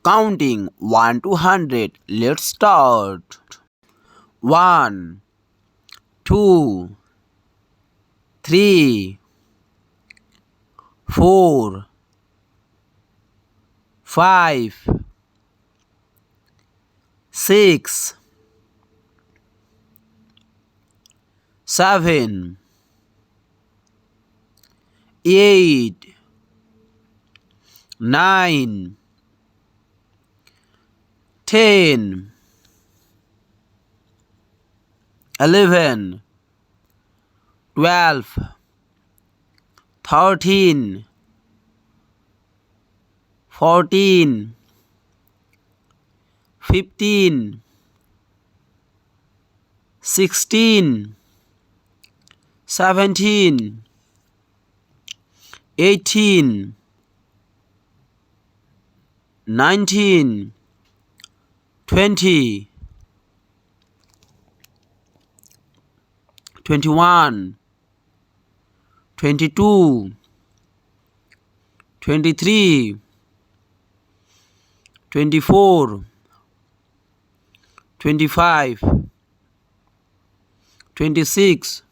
Counting 1 to 100. Let's start. 1, 2, 3, 4, 5, 6, 7, 8, 9, 10, 11, 12, 13, 14, 15, 16, 17, 18, 19, 20, 21, 22, 23, 24, 25, 26,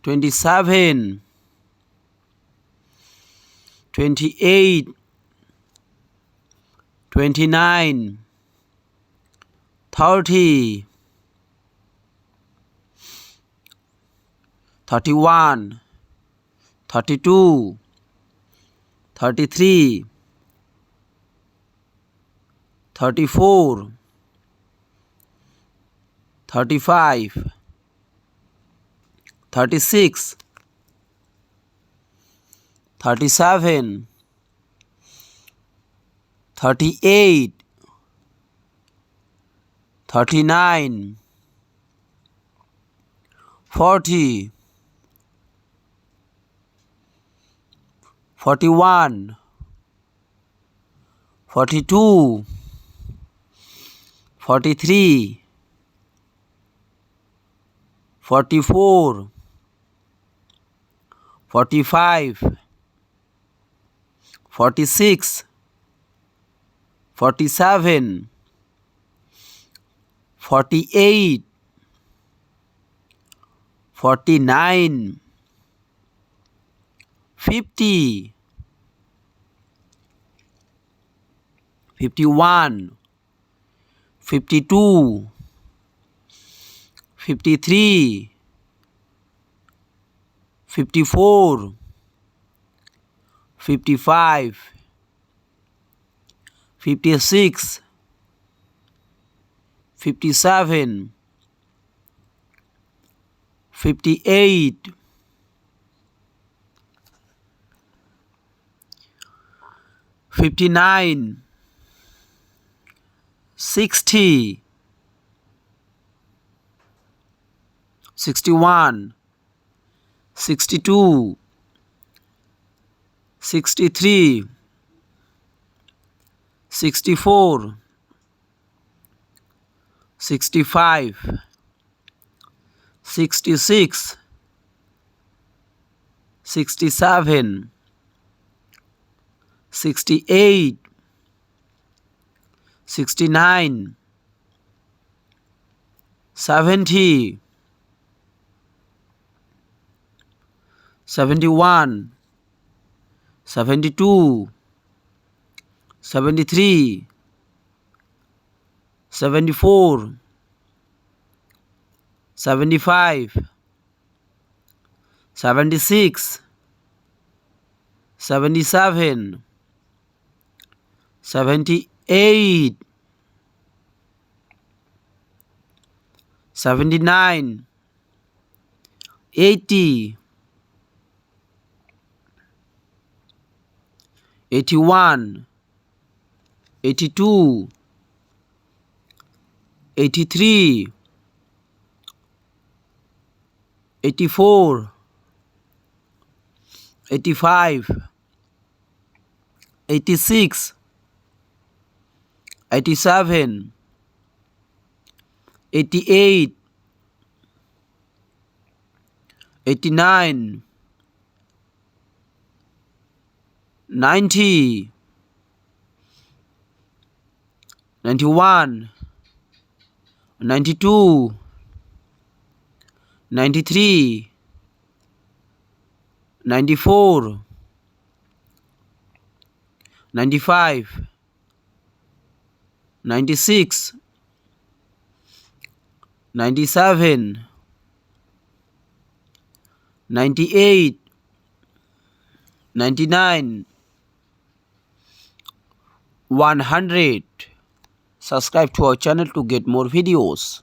27, 28, 29, 30, 31, 32, 33, 34, 35, 36, 37, 38, 39, 40, 41, 42, 43, 44, 45, 46, 47, 48, 49, 50, 51, 52, 53, 54, 55, 56, 57, 58, 59, 60, 61, 62, 63, 64, 65, 66, 67, 68, 69, 70, 71, 72, 73, 74, 75, 76, 77, 78, 79, 80, 81, 82, 83, 84, 85, 86, 87, 88, 89, 90, 91, 92, 93, 94, 95, 96, 97, 98, 99, 100. Subscribe to our channel to get more videos.